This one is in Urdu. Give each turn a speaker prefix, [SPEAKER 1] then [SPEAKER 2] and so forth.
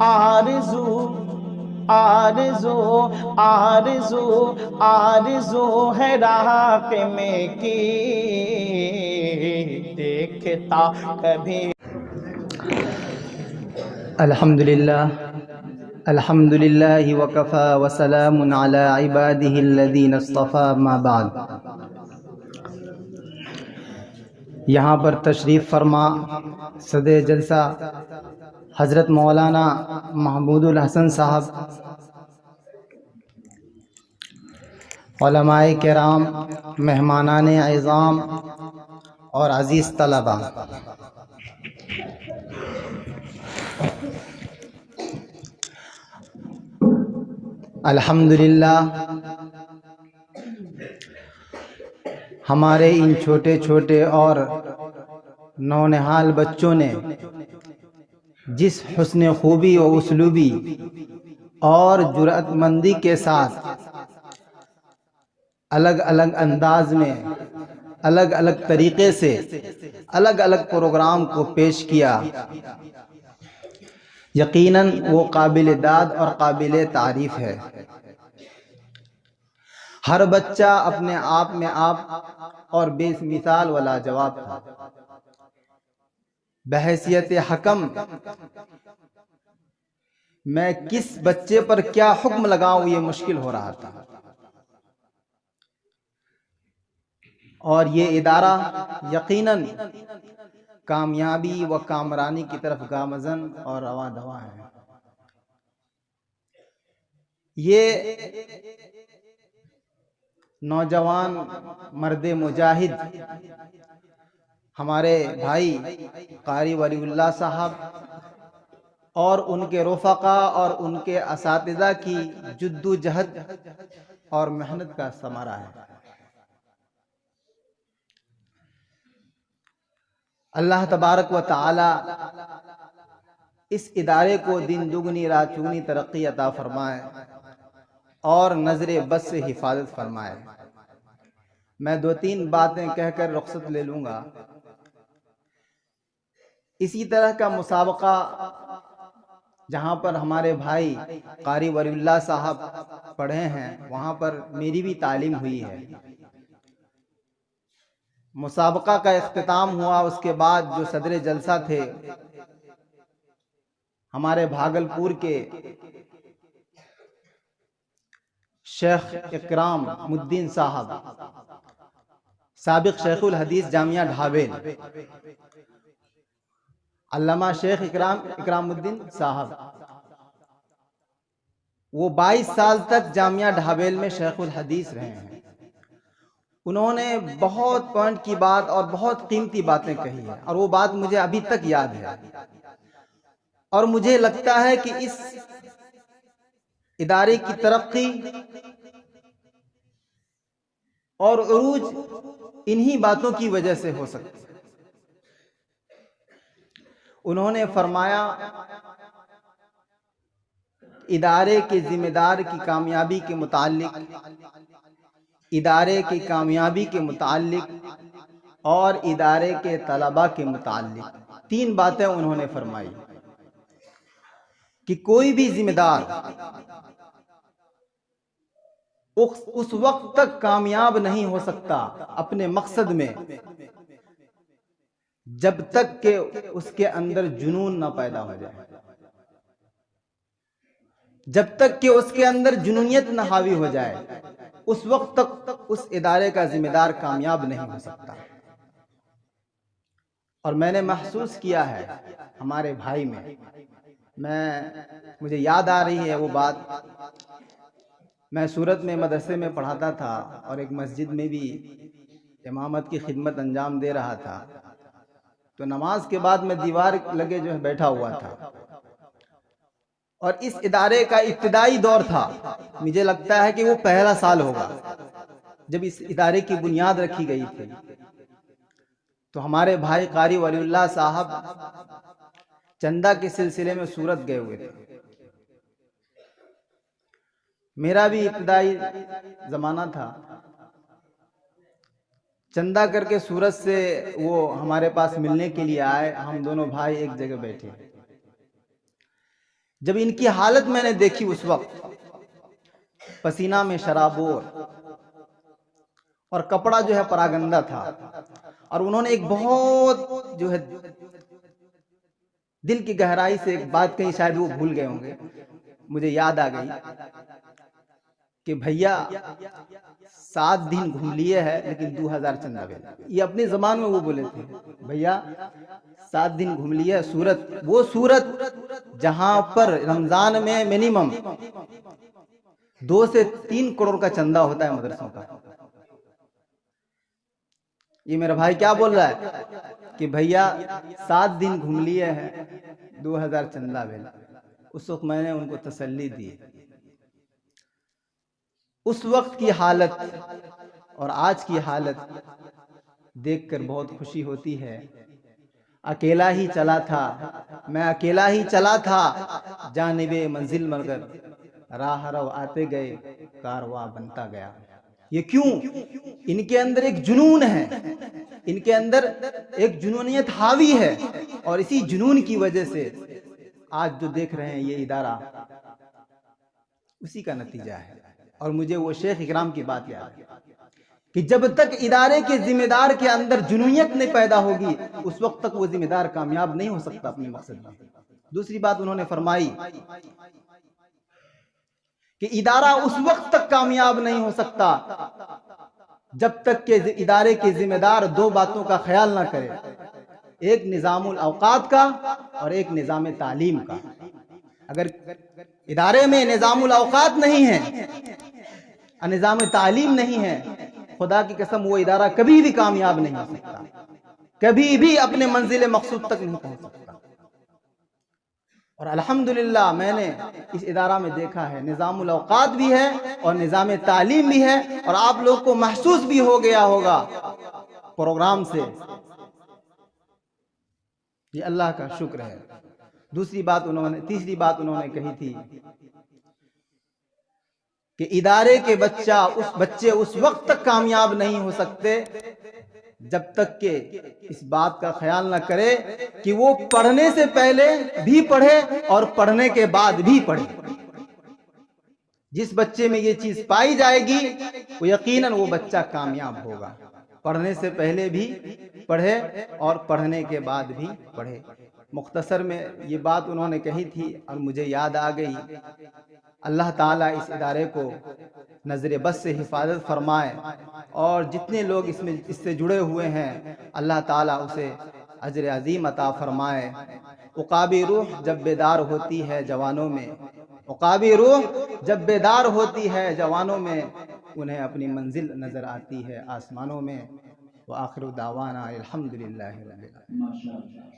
[SPEAKER 1] آرزو آرزو آرزو آرزو ہے راہ میں کی دیکھتا کبھی.
[SPEAKER 2] الحمدللہ الحمدللہ وکفا وسلام علی عبادہ الذین اصطفیٰ ما بعد. یہاں پر تشریف فرما صدر جلسہ حضرت مولانا محمود الحسن صاحب، علماء کرام، مہمانان اعظام اور عزیز طلبہ، الحمدللہ ہمارے ان چھوٹے چھوٹے اور نونہال بچوں نے جس حسن خوبی و اسلوبی اور جرأت مندی کے ساتھ الگ الگ انداز میں، الگ الگ طریقے سے الگ الگ پروگرام کو پیش کیا، یقیناً وہ قابل داد اور قابل تعریف ہے. ہر بچہ اپنے آپ میں آپ اور بے مثال و لاجواب تھا. بحیثیت حکم میں کس بچے پر کیا حکم لگاؤں یہ مشکل ہو رہا تھا. اور یہ ادارہ یقیناً کامیابی و کامرانی کی طرف گامزن اور رواں دواں ہے. یہ نوجوان مرد مجاہد ہمارے بھائی قاری ولی اللہ صاحب اور ان کے رفقا اور ان کے اساتذہ کی جدوجہد اور محنت کا ثمرہ ہے. اللہ تبارک و تعالی اس ادارے کو دن دگنی رات چگنی ترقی عطا فرمائے اور نظر بد سے حفاظت فرمائے. میں دو تین باتیں کہہ کر رخصت لے لوں گا. اسی طرح کا مسابقہ جہاں پر ہمارے بھائی قاری ولی اللہ صاحب پڑھے ہیں وہاں پر میری بھی تعلیم ہوئی ہے. مسابقہ کا اختتام ہوا، اس کے بعد جو صدر جلسہ تھے ہمارے بھاگلپور کے شیخ اکرام الدین صاحب، سابق شیخ الحدیث جامعہ ڈھابیل، علامہ شیخ اکرام الدین صاحب، وہ 22 سال تک جامعہ ڈھابیل میں شیخ الحدیث رہے ہیں. انہوں نے بہت پوائنٹ کی بات اور بہت قیمتی باتیں کہی ہیں اور وہ بات مجھے ابھی تک یاد ہے. اور مجھے لگتا ہے کہ اس ادارے کی ترقی اور عروج انہی باتوں کی وجہ سے ہو سکتی ہے. انہوں نے فرمایا ادارے کے ذمہ دار کی کامیابی کے متعلق، ادارے کی کامیابی کے متعلق اور ادارے کے طلباء کے متعلق 3 باتیں انہوں نے فرمائی کہ کوئی بھی ذمہ دار اس وقت تک کامیاب نہیں ہو سکتا اپنے مقصد میں جب تک کہ اس کے اندر جنون نہ پیدا ہو جائے، جب تک کہ اس کے اندر جنونیت نہ حاوی ہو جائے اس وقت تک اس ادارے کا ذمہ دار کامیاب نہیں ہو سکتا. اور میں نے محسوس کیا ہے ہمارے بھائی میں مجھے یاد آ رہی ہے وہ بات. میں سورت میں مدرسے میں پڑھاتا تھا اور ایک مسجد میں بھی امامت کی خدمت انجام دے رہا تھا. تو نماز کے بعد میں دیوار لگے جو ہے بیٹھا ہوا تھا اور اس ادارے کا ابتدائی دور تھا. مجھے لگتا ہے کہ وہ پہلا سال ہوگا جب اس ادارے کی بنیاد رکھی گئی تھی. تو ہمارے بھائی قاری ولی اللہ صاحب چندہ کے سلسلے میں سورت گئے ہوئے تھے. میرا بھی ابتدائی زمانہ تھا. چندہ کر کے سورت سے وہ ہمارے پاس ملنے کے لیے آئے. ہم دونوں بھائی ایک جگہ بیٹھے. جب ان کی حالت میں نے دیکھی اس وقت پسینہ میں شرابور اور کپڑا جو ہے پراگندہ تھا، اور انہوں نے ایک بہت جو ہے دل کی گہرائی سے ایک بات کہی، شاید وہ بھول گئے ہوں گے، مجھے یاد آ گئی کہ بھیا 7 دن گھوم لیے ہے لیکن 2000 چندہ بھیجا۔ یہ اپنی زبان میں وہ بولے تھے، بھیا 7 دن گھوم لیے سورت، وہ سورت جہاں پر رمضان میں منیمم 2 سے 3 کروڑ کا چندہ ہوتا ہے مدرسوں کا۔ یہ میرا بھائی کیا بول رہا ہے کہ بھیا 7 دن گھوم لیے ہیں 2000 چندہ بھیجا۔ اس وقت میں نے ان کو تسلی دی۔ اس وقت کی حالت اور آج کی حالت دیکھ کر بہت خوشی ہوتی ہے۔ اکیلا ہی چلا تھا میں، اکیلا ہی چلا تھا جانب منزل، مگر راہ رو آتے گئے کارواں بنتا گیا۔ یہ کیوں؟ ان کے اندر ایک جنون ہے، ان کے اندر ایک جنونیت حاوی ہے، اور اسی جنون کی وجہ سے آج جو دیکھ رہے ہیں یہ ادارہ اسی کا نتیجہ ہے۔ اور مجھے وہ شیخ اکرام کی بات یاد ہے کہ جب تک ادارے کے ذمہ دار کے اندر جنونیت نہیں پیدا ہوگی اس وقت تک وہ ذمہ دار کامیاب نہیں ہو سکتا اپنے مقصد میں۔ دوسری بات انہوں نے فرمائی کہ ادارہ اس وقت تک کامیاب نہیں ہو سکتا جب تک کہ ادارے کے ذمہ دار 2 باتوں کا خیال نہ کرے، ایک نظام الاوقات کا اور ایک نظام تعلیم کا۔ اگر ادارے میں نظام الاوقات نہیں ہے، نظام تعلیم نہیں ہے، خدا کی قسم وہ ادارہ کبھی بھی کامیاب نہیں ہو سکتا، کبھی بھی اپنے منزل مقصود تک نہیں پہنچ سکتا۔ اور الحمدللہ میں نے اس ادارہ میں دیکھا ہے نظام الاوقات بھی ہے اور نظام تعلیم بھی ہے، اور آپ لوگ کو محسوس بھی ہو گیا ہوگا پروگرام سے۔ یہ اللہ کا شکر ہے۔ تیسری بات انہوں نے کہی تھی کہ ادارے کے بچے اس وقت تک کامیاب نہیں ہو سکتے جب تک کہ اس بات کا خیال نہ کرے کہ وہ پڑھنے سے پہلے بھی پڑھے اور پڑھنے کے بعد بھی پڑھے۔ جس بچے میں یہ چیز پائی جائے گی وہ یقیناً وہ بچہ کامیاب ہوگا، پڑھنے سے پہلے بھی پڑھے اور پڑھنے کے بعد بھی پڑھے۔ مختصر میں یہ بات انہوں نے کہی تھی اور مجھے یاد آ گئی۔ اللہ تعالیٰ اس ادارے کو نظر بد سے حفاظت فرمائے، اور جتنے لوگ اس سے جڑے ہوئے ہیں اللہ تعالیٰ اسے اجر عظیم عطا فرمائے۔ عقابی روح جب بیدار ہوتی ہے جوانوں میں، عقابی روح جب بیدار ہوتی ہے جوانوں میں، انہیں اپنی منزل نظر آتی ہے آسمانوں میں۔ وآخر دعوانا الحمدللہ رب العالمین۔